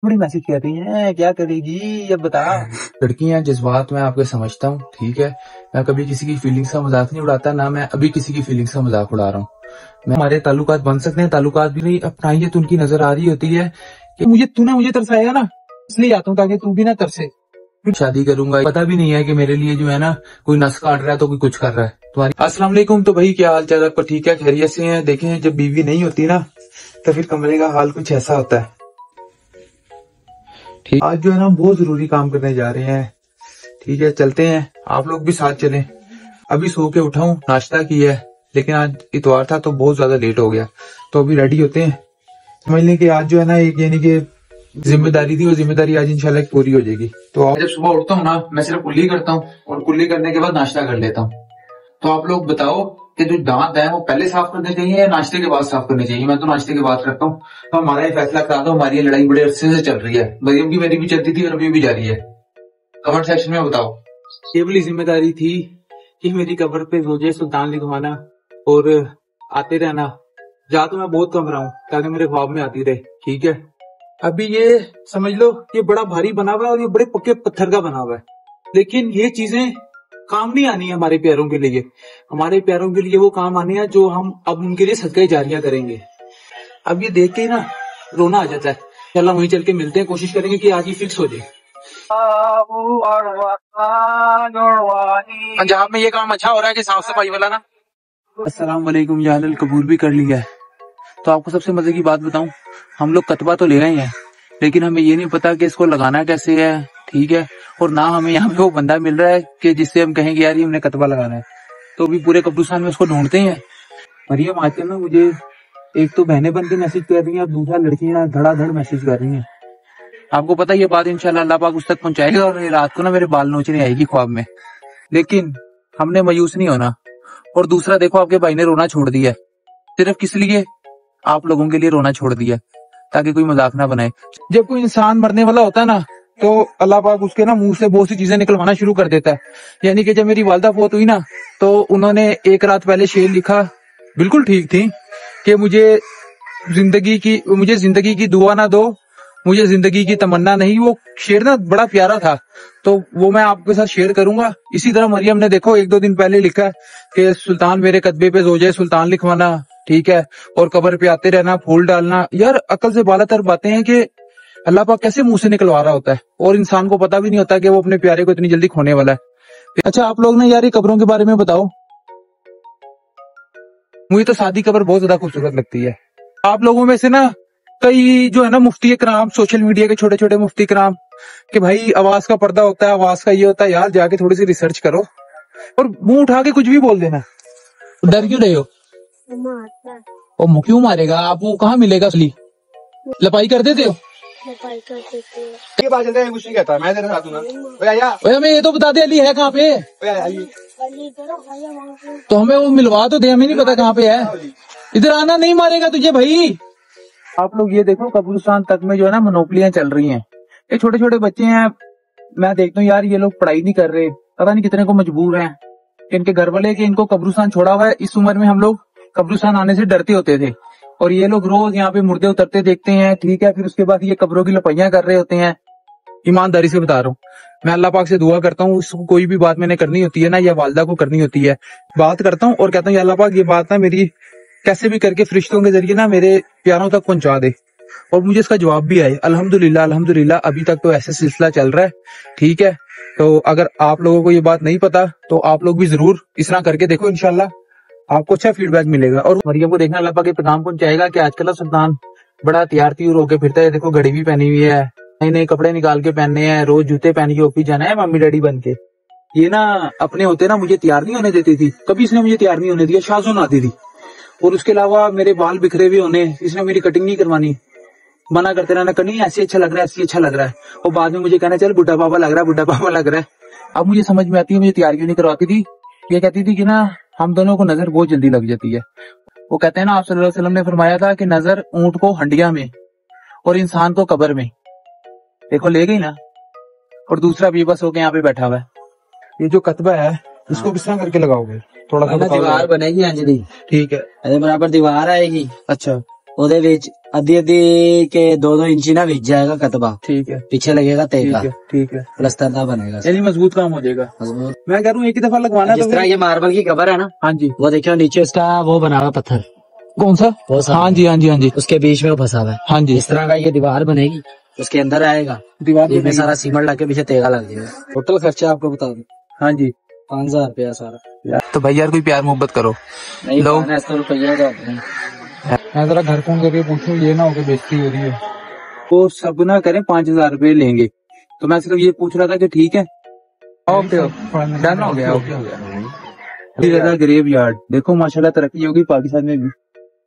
बड़ी मैसेज कर रही है, क्या करेगी ये बता। लड़कियां जज्बात में आपके समझता हूँ, ठीक है। मैं कभी किसी की फीलिंग्स का मजाक नहीं उड़ाता, ना मैं अभी किसी की फीलिंग्स का मजाक उड़ा रहा हूँ। मैं हमारे ताल्लुकात बन सकते हैं, ताल्लुकात भी नहीं अपनाइए तो उनकी नजर आ रही होती है कि मुझे तरसाएगा ना, इसलिए आता हूँ ताकि तू भी ना तरसे। फिर शादी करूंगा, पता भी नहीं है कि मेरे लिए जो है ना कोई नस काट रहा है तो कोई कुछ कर रहा है। तुम्हारी अस्सलाम वालेकुम। तो भाई क्या हाल चाल आपका, ठीक है, खैरियत से हैं। देखें जब बीवी नहीं होती ना तो फिर कमरे का हाल कुछ ऐसा होता है। ठीक, आज जो है ना बहुत जरूरी काम करने जा रहे हैं, ठीक है, चलते हैं, आप लोग भी साथ चलें। अभी सो के उठा हूँ, नाश्ता किया है, लेकिन आज इतवार था तो बहुत ज्यादा लेट हो गया, तो अभी रेडी होते हैं। समझ लें कि आज जो है ना एक यानी कि जिम्मेदारी थी, वो जिम्मेदारी आज इंशाल्लाह पूरी हो जाएगी। तो जब सुबह उठता हूँ ना मैं सिर्फ कुल्ली करता हूँ और कुल्ली करने के बाद नाश्ता कर लेता हूँ। तो आप लोग बताओ कि जो दांत है वो पहले साफ करने चाहिए या नाश्ते के बाद साफ करने चाहिए। मैं तो नाश्ते के बाद करता हूँ। तो हमारा ये फैसला करा दो, हमारी ये लड़ाई बड़े अरसे से चल रही है, मरियम की मेरी भी चलती थी और अभी भी जारी है। कमेंट सेक्शन में बताओ। ये वाली जिम्मेदारी थी कि मेरी कब्र पे रोजे सुल्तान लिखवाना और आते रहना। जा तो मैं बहुत कम रहा हूँ ताकि मेरे ख्वाब में आती रहे, ठीक है। अभी ये समझ लो ये बड़ा भारी बना हुआ है और ये बड़े पक्के पत्थर का बना हुआ है, लेकिन ये चीजें काम नहीं आनी है हमारे प्यारों के लिए। हमारे प्यारों के लिए वो काम आनी है जो हम अब उनके लिए सदका जारिया करेंगे। अब ये देख के ही ना रोना आ जाता है। चलो वहीं चल के मिलते हैं, कोशिश करेंगे कि आज ही फिक्स हो जाए। पंजाब में ये काम अच्छा हो रहा है कि साफ सफाई वाला ना। अस्सलाम वालेकुम, यार कबूल भी कर लिया है। तो आपको सबसे मजे की बात बताऊं, हम लोग कतबा तो ले रहे हैं लेकिन हमें ये नहीं पता कि इसको लगाना कैसे है, ठीक है। और ना हमें यहाँ पे वो बंदा मिल रहा है कि जिससे हम कहेंगे यार ये हमने कतबा लगाना है। तो अभी पूरे कब्रिस्तान में उसको ढूंढते हैं। मरियम आजकल ना मुझे एक तो बहनें बन के मैसेज कर रही हैं और दूसरा लड़कियां धड़ाधड़ मैसेज कर रही हैं। आपको पता है ये बात इंशाल्लाह अल्लाह पाक उस तक पहुंचाएगा और रात को ना मेरे बाल नोचने आएगी ख्वाब में। लेकिन हमने मायूस नहीं होना। और दूसरा देखो आपके भाई ने रोना छोड़ दिया, सिर्फ किस लिए, आप लोगों के लिए रोना छोड़ दिया ताकि कोई मजाक ना बनाए। जब कोई इंसान मरने वाला होता है ना तो अल्लाह पाक उसके ना मुंह से बहुत सी चीजें निकलवाना शुरू कर देता है। यानी कि जब मेरी वालदा फौत हुई ना तो उन्होंने एक रात पहले शेर लिखा, बिल्कुल ठीक थी, कि मुझे जिंदगी की दुआ ना दो, मुझे जिंदगी की तमन्ना नहीं। वो शेर ना बड़ा प्यारा था, तो वो मैं आपके साथ शेयर करूंगा। इसी तरह मरियम ने देखो 1-2 दिन पहले लिखा है कि सुल्तान मेरे कदबे पे जोजे सुल्तान लिखवाना, ठीक है, और कब्र पे आते रहना, फूल डालना। यार अकल से बालातर बातें हैं कि अल्लाह पाक कैसे मुंह से निकलवा रहा होता है और इंसान को पता भी नहीं होता कि वो अपने प्यारे को इतनी जल्दी खोने वाला है। अच्छा आप लोग ना यार ये कब्रों के बारे में बताओ। मुझे तो सादी कब्र बहुत ज्यादा खूबसूरत लगती है। आप लोगों में से ना कई जो है ना मुफ्ती कराम, सोशल मीडिया के छोटे छोटे मुफ्ती कराम, कि भाई आवाज का पर्दा होता है, आवाज का ये होता है। यार जाके थोड़ी सी रिसर्च करो और मुंह उठा के कुछ भी बोल देना। डर क्यों रहे हो? क्यों मारेगा? आप वो कहाँ मिलेगा असली? लपाई कर देते हो? ये बात चलते हैं, कुछ नहीं कहता, मैं तेरे साथ हूं ना। हमें ये तो बता दे अली है कहाँ पे? तो हमें वो मिलवा तो दे, हमें नहीं पता कहाँ पे है। इधर आना, नहीं मारेगा तुझे भाई। आप लोग ये देखो कब्रिस्तान तक में जो है ना मनोपलियां चल रही हैं। ये छोटे छोटे बच्चे हैं, मैं देखता हूँ यार ये लोग पढ़ाई नहीं कर रहे, पता नहीं कितने को मजबूर हैं इनके घर वाले कि इनको कब्रिस्तान छोड़ा हुआ है। इस उम्र में हम लोग कब्रिस्तान आने से डरते होते थे और ये लोग रोज यहाँ पे मुर्दे उतरते देखते हैं, ठीक है। फिर उसके बाद ये कब्रों की लपाइयां कर रहे होते हैं। ईमानदारी से बता रहा हूँ, मैं अल्लाह पाक से दुआ करता हूँ, कोई भी बात मैंने करनी होती है ना या वालदा को करनी होती है, बात करता हूँ और कहता हूँ अल्लाह पाक ये बात ना मेरी कैसे भी करके फरिश्तों के जरिए ना मेरे प्यारों तक पहुंचा दे और मुझे इसका जवाब भी आए। अल्हम्दुलिल्लाह अल्हम्दुलिल्लाह अभी तक तो ऐसा सिलसिला चल रहा है, ठीक है। तो अगर आप लोगों को ये बात नहीं पता तो आप लोग भी जरूर इस तरह करके देखो, इंशाल्लाह आपको अच्छा फीडबैक मिलेगा। और मरियम को देखना अल्लाह पाक के पैगाम पहुंचाएगा कि आजकल सुल्तान बड़ा तैयार तीर होके फिरता है। देखो घड़ी भी पहनी हुई है, नए नए कपड़े निकाल के पहनने हैं, रोज जूते पहन के ऑफिस जाना है मम्मी डैडी बन के। ये ना अपने होते ना मुझे तैयार नहीं होने देती थी, कभी इसने मुझे तैयार नहीं होने दिया, शाज़ोन आती थी। और उसके अलावा मेरे बाल बिखरे हुए होने, इसने मेरी कटिंग नहीं करवानी, मना करते रहना, नहीं ऐसे अच्छा लग रहा है, ऐसे अच्छा लग रहा है। और बाद में मुझे कहना चल बुढ़ा पापा लग रहा है, बुढ़ा पापा लग रहा है। अब मुझे समझ में आती है मुझे तैयार क्यों नहीं करवाती थी। ये कहती थी कि ना हम दोनों को नजर बहुत जल्दी लग जाती है। वो कहते हैं ना आप सल्लल्लाहु अलैहि वसल्लम ने फरमाया था कि नजर ऊंट को हंडिया में और इंसान को कब्र में। देखो ले गई ना। और दूसरा बेबस होके यहाँ पे बैठा हुआ है। ये जो कतबा है इसको किस तरह करके लगाओगे? थोड़ा सा दीवार बनेगी अंजलि, ठीक है, बराबर दीवार आएगी। अच्छा ਉਹਦੇ ਵਿੱਚ आधी आधी के 2-2 इंची ना बिक जाएगा कतबा। ठीक है, पीछे लगेगा तेगा। ठीक है, प्लस्तर ना बनेगा, यानी मजबूत काम हो जाएगा। मजबूत। मैं कह रहा हूँ एक ही दफा लगवाना। जिस तरह ये मार्बल की कवर है ना, हाँ जी, वो देखियो नीचे उसका वो बना हुआ पत्थर। कौन सा? वो हाँ जी, हाँ जी, हाँ जी, उसके बीच में वो फंसा हुआ है। हाँ जी, इस तरह का ये दीवार बनेगी, उसके अंदर आएगा दीवार में सारा सीमेंट लग के पीछे तेगा लग जाएगा। टोटल खर्चा आपको बता दूं, हाँ जी, 5,000 रुपया सारा। तो भाई यार कोई प्यार मोहब्बत करो। नहीं लो। 500 रुपया का होता है। मैं जरा घर फोन करके पूछूं, ये ना हो के बेइज्जती हो रही है। वो सब ना करें 5,000 रुपये लेंगे, तो मैं सिर्फ ये पूछ रहा था कि ठीक है। ओके, डन हो गया, ओके हो गया। ग्रेव यार्ड देखो, माशाल्लाह तरक्की होगी पाकिस्तान में भी।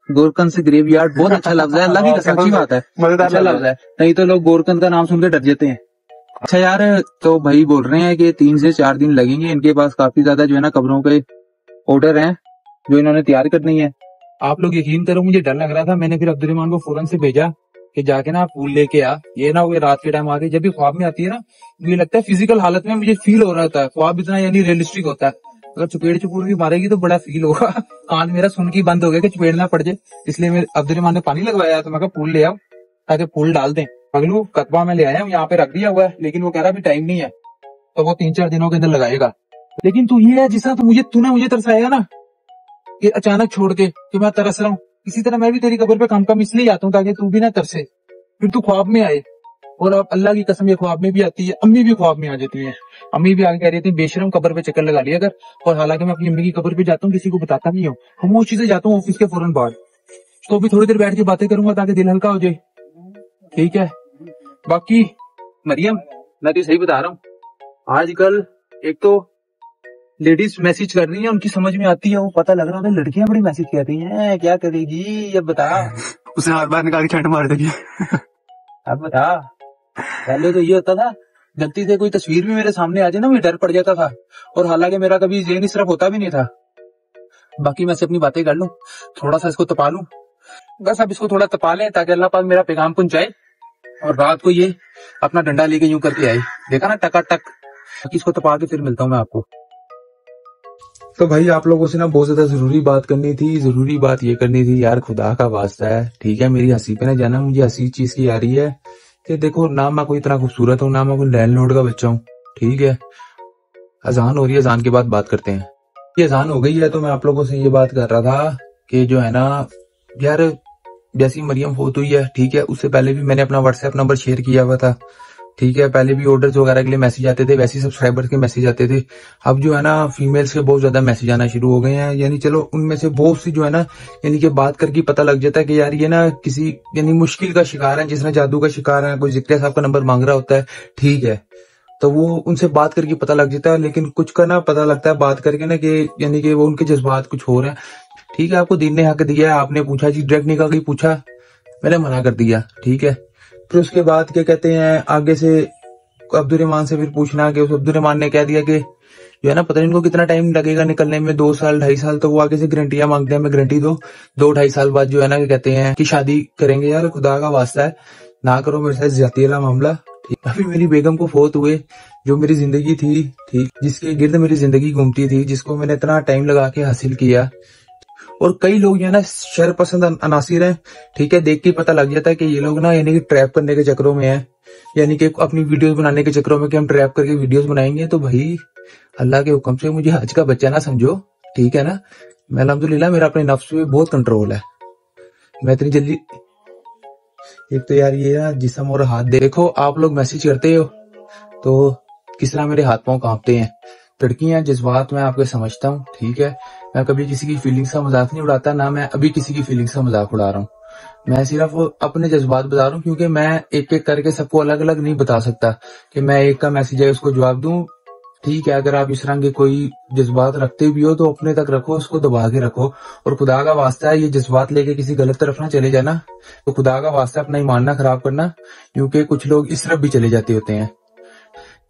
गोरकंद से ग्रेव यार्ड बहुत अच्छा लफ्ज है, अल्लाह की कसम, अच्छी बात है, अच्छा लफ्ज है। नहीं तो लोग गोरकंद का नाम सुन के डर जाते हैं। अच्छा यार, तो भाई बोल रहे हैं कि 3 से 4 दिन लगेंगे। इनके पास काफी ज्यादा जो है ना कब्रों के ऑर्डर हैं जो इन्होंने तैयार करनी है। आप लोग यकीन करो, मुझे डर लग रहा था। मैंने फिर अब्दुर्रहमान को फौरन से भेजा कि जाके ना फूल लेके आ। ये ना वो रात के टाइम आके जब भी ख्वाब में आती है ना, मुझे लगता है फिजिकल हालत में मुझे फील हो रहा था। ख्वाब इतना यानी रियलिस्टिक होता है। अगर चपेड़ चपूड़ भी मारेगी तो बड़ा फील होगा। कान मेरा सुन के बंद हो गया कि चपेड़ ना पड़ जाए, इसलिए मेरे अब्दुर्रहमान ने पानी लगवाया, तो मैं कहा फूल ले आओ ताकि फूल डाल दें। पगलू कतबा में ले आया हूँ, यहाँ पे रख दिया हुआ है, लेकिन वो कह रहा अभी टाइम नहीं है, तो वो 3-4 दिनों के अंदर लगाएगा। लेकिन तू ये है जिस तरह तूने मुझे तरसाएगा ना कि अचानक छोड़ के कि मैं तरस रहा हूँ, इसी तरह मैं भी तेरी कब्र पे कम इसलिए आता हूँ ताकि तू भी ना तरसे, फिर तू ख्वाब में आए। और अब अल्लाह की कसम ये ख्वाब में भी आती है, अम्मी भी ख्वाब में आ जाती है। अम्मी भी आगे कह रही थी बेशरम कब्र पे चक्कर लगा लिया कर। और हालांकि मैं अपनी अम्मी की कब्र पे जाता हूँ, किसी को बताता नहीं हूँ, खामोशी से जाता हूँ ऑफिस के फौरन बाद। तो भी थोड़ी देर बैठ के बातें करूंगा ताकि दिल हल्का हो जाए, ठीक है। बाकी मरियम, मैं तो सही बता रहा हूँ, आजकल एक तो लेडीज मैसेज कर रही है, उनकी समझ में आती है, वो पता लग रहा है लड़कियां बड़ी मैसेज कर रही हैं, क्या करेगी अब बता। उसे हाथ बाहर निकाल के छंट मार देगी। अब बता, पहले तो ये होता था गलती से कोई तस्वीर भी मेरे सामने आ जाए ना, मुझे डर पड़ जाता था। और हालांकि मेरा कभी ज़हन इस तरफ होता भी नहीं था। बाकी मैं से अपनी बातें कर लूं, थोड़ा सा इसको तपा लूं, बस अब इसको थोड़ा तपा लें ताकि अल्लाह पाक मेरा पैगाम पहुंचाए और रात को ये अपना डंडा लेके यूं करके आए। देखा ना, टका टक। इसको तपा के फिर मिलता हूँ मैं आपको। तो भाई आप लोगों से ना बहुत ज्यादा जरूरी बात करनी थी। जरूरी बात ये करनी थी यार, खुदा का वास्ता है, ठीक है, मेरी हंसी पे ना जाना। मुझे हंसी चीज की आ रही है कि देखो ना मैं कोई इतना खूबसूरत हूँ, ना मैं कोई लैंडलॉर्ड का बच्चा हूँ, ठीक है। अजान हो रही है, अजान के बाद बात करते हैं। ये अजान हो गई है, तो मैं आप लोगों से ये बात कर रहा था कि जो है ना यार, जैसी मरियम फोत हुई है, ठीक है, उससे पहले भी मैंने अपना व्हाट्सएप नंबर शेयर किया हुआ था, ठीक है। पहले भी ऑर्डर्स वगैरह के लिए मैसेज आते थे, वैसे ही सब्सक्राइबर्स के मैसेज आते थे। अब जो है ना फीमेल्स के बहुत ज्यादा मैसेज आना शुरू हो गए हैं, यानी चलो उनमें से बहुत सी जो है ना, यानी कि बात करके पता लग जाता है कि यार ये ना किसी यानी मुश्किल का शिकार है, जिसने जादू का शिकार है, कोई जिक्र साहब का नंबर मांग रहा होता है, ठीक है, तो वो उनसे बात करके पता लग जाता है। लेकिन कुछ का ना पता लगता है बात करके ना कि यानी कि वो उनके जज्बात कुछ हो रहे हैं, ठीक है। आपको दीन ने हक दिया है, आपने पूछा जी, डायरेक्ट निकाल के पूछा, मैंने मना कर दिया, ठीक है। फिर उसके बाद क्या कहते हैं, आगे से अब्दुर्रहमान से फिर पूछना कि उस अब्दुर्रहमान ने कह दिया कि जो है ना पता नहीं इनको कितना टाइम लगेगा निकलने में, 2 साल 2.5 साल, तो वो आगे से गारंटियां मांगते हैं, मैं गारंटी दो 2-2.5 साल बाद जो है ना कहते हैं कि शादी करेंगे। यार खुदा का वास्ता है, ना करो मेरे साथ ज्यादती वाला मामला, ठीक। अभी मेरी बेगम को फोत हुए, जो मेरी जिंदगी थी, ठीक, जिसके गिर्द मेरी जिंदगी घूमती थी, जिसको मैंने इतना टाइम लगा के हासिल किया। और कई लोग जो है ना शर पसंद अनासिर हैं, ठीक है, देख के पता लग जाता है कि ये लोग ना यानी कि ट्रैप करने के चक्रों में है, यानी कि अपनी वीडियोस बनाने के चक्रों में कि हम ट्रैप करके वीडियोस बनाएंगे। तो भाई अल्लाह के हुक्म से मुझे हज का बच्चा ना समझो, ठीक है ना। मैं अल्हम्दुलिल्लाह मेरा अपने नफ्स पे बहुत कंट्रोल है, मैं इतनी जल्दी, एक तो यार ये ना जिस्म और हाथ देखो, आप लोग मैसेज करते हो तो किस तरह मेरे हाथ पांव कांपते हैं। लड़कियां जज्बात मैं आपके समझता हूँ, ठीक है, मैं कभी किसी की फीलिंग्स का मजाक नहीं उड़ाता, ना मैं अभी किसी की फीलिंग्स का मजाक उड़ा रहा हूँ। मैं सिर्फ अपने जज्बात बता रहा हूँ, क्योंकि मैं एक एक करके सबको अलग अलग नहीं बता सकता कि मैं एक का मैसेज है उसको जवाब दूं, ठीक है। अगर आप इस तरह के कोई जज्बात रखते भी हो तो अपने तक रखो, उसको दबा के रखो। और खुदा का वास्ता है ये जज्बात लेके किसी गलत तरफ ना चले जाना, तो खुदा का वास्ता अपना ईमान ना खराब करना, क्योंकि कुछ लोग इस तरफ भी चले जाते होते हैं।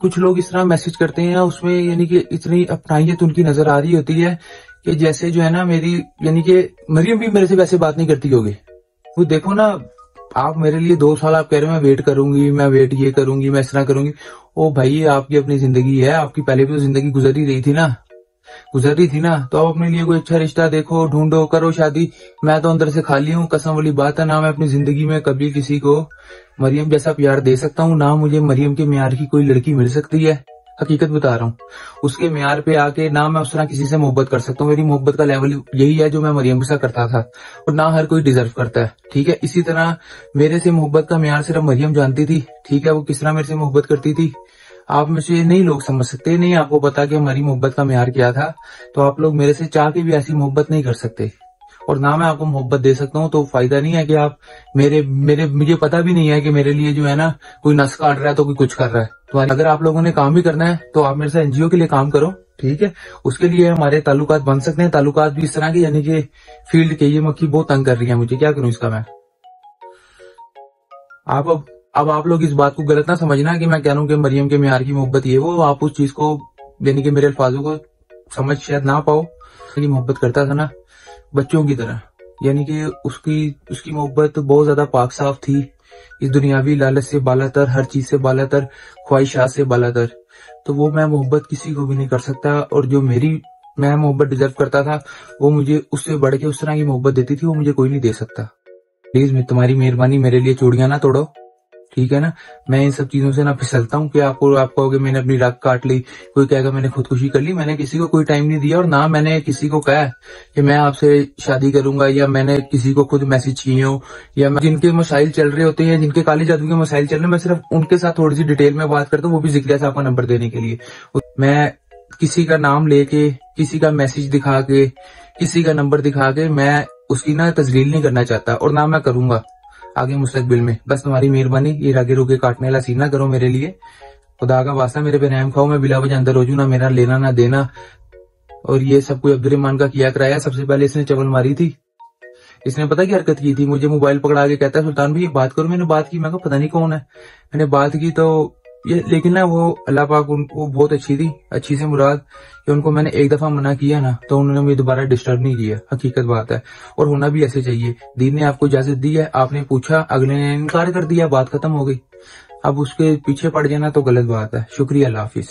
कुछ लोग इस तरह मैसेज करते हैं, उसमें यानी कि इतनी अपनाइयत उनकी नजर आ रही होती है कि जैसे जो है ना मेरी, यानी कि मरियम भी मेरे से वैसे बात नहीं करती होगी। वो देखो ना, आप मेरे लिए 2 साल आप कह रहे हो मैं वेट करूंगी, मैं वेट ये करूंगी, मैं इस तरह करूंगी। ओ भाई आपकी अपनी जिंदगी है, आपकी पहले भी तो जिंदगी गुजर ही रही थी ना, गुजर रही थी ना, तो आप अपने लिए कोई अच्छा रिश्ता देखो, ढूंढो, करो शादी। मैं तो अंदर से खाली हूँ, कसम वाली बात है। ना मैं अपनी जिंदगी में कभी किसी को मरियम जैसा प्यार दे सकता हूँ, ना मुझे मरियम के म्यार की कोई लड़की मिल सकती है। हकीकत बता रहा हूँ, उसके म्यार पे आके ना मैं उस तरह किसी से मोहब्बत कर सकता हूँ। मेरी मोहब्बत का लेवल यही है जो मैं मरियम के साथ करता था, और ना हर कोई डिजर्व करता है, ठीक है। इसी तरह मेरे से मोहब्बत का म्यार सिर्फ मरियम जानती थी, ठीक है। वो किस तरह मेरे से मोहब्बत करती थी आप में से नहीं लोग समझ सकते, नहीं आपको पता कि हमारी मोहब्बत का म्यार क्या था। तो आप लोग मेरे से चाह के भी ऐसी मोहब्बत नहीं कर सकते, और ना मैं आपको मोहब्बत दे सकता हूँ। तो फायदा नहीं है कि आप मेरे मेरे मुझे पता भी नहीं है कि मेरे लिए जो है ना कोई नस काट रहा है तो कोई कुछ कर रहा है। तो अगर आप लोगों ने काम भी करना है तो आप मेरे से एनजीओ के लिए काम करो, ठीक है। उसके लिए हमारे ताल्लुकात बन सकते हैं, ताल्लुकात भी इस तरह के, यानी कि फील्ड के। ये मक्खी बहुत तंग कर रही है मुझे, क्या करूं इसका मैं। अब आप लोग इस बात को गलत ना समझना कि मैं कह रहा हूं कि मरियम के म्यार की मोहब्बत ये वो। आप उस चीज को, यानी कि मेरे अल्फाजों को समझ शायद ना पाओ। मेरी मोहब्बत करता था ना बच्चों की तरह, यानी कि उसकी मोहब्बत बहुत ज्यादा पाक साफ थी। इस दुनियावी लालच से बालातर, हर चीज से बालातर, ख्वाहिशात से बालातर। तो वो मैं मोहब्बत किसी को भी नहीं कर सकता, और जो मैं मोहब्बत डिजर्व करता था वो मुझे उससे बढ़ के उस तरह की मोहब्बत देती थी, वो मुझे कोई नहीं दे सकता। प्लीज मैं तुम्हारी मेहरबानी, मेरे लिए चूड़ियां ना तोड़ो, ठीक है ना। मैं इन सब चीजों से ना फिसलता हूँ कि आप कहोगे मैंने अपनी रग काट ली, कोई कहेगा मैंने खुदकुशी कर ली। मैंने किसी को कोई टाइम नहीं दिया, और ना मैंने किसी को कहा कि मैं आपसे शादी करूंगा, या मैंने किसी को खुद मैसेज किए हो, या जिनके मसाइल चल रहे होते हैं, जिनके काले जादू के मसाइल चल रहे हैं, मैं सिर्फ उनके साथ थोड़ी सी डिटेल में बात करता हूँ, वो भी जिक्रिया साहब का नंबर देने के लिए। मैं किसी का नाम लेके, किसी का मैसेज दिखा के, किसी का नंबर दिखा के मैं उसकी ना तजलील नहीं करना चाहता, और ना मैं करूंगा आगे मुस्तकबिल में। बस तुम्हारी मेहरबानी, ये रागे रुके काटने वाला सीन ना करो मेरे लिए। खुदा का वास्ता मेरे पे रहम खाओ, मैं बिला वजह अंदर हो जू, ना मेरा लेना ना देना। और ये सब कोई अब्दुर्रहमान का किया कराया। सबसे पहले इसने चवल मारी थी, इसने पता की हरकत की थी, मुझे मोबाइल पकड़ा के कहता है सुल्तान भाई बात करो। मैंने बात की, मैं पता नहीं कौन है, मैंने बात की तो ये, लेकिन ना वो अल्लाह पाक उनको बहुत अच्छी थी, अच्छी से मुराद कि उनको मैंने एक दफा मना किया ना तो उन्होंने मुझे दोबारा डिस्टर्ब नहीं किया। हकीकत बात है, और होना भी ऐसे चाहिए। दीन ने आपको इजाजत दी है, आपने पूछा, अगले ने इनकार कर दिया, बात खत्म हो गई। अब उसके पीछे पड़ जाना तो गलत बात है। शुक्रिया, अल्लाह हाफिज।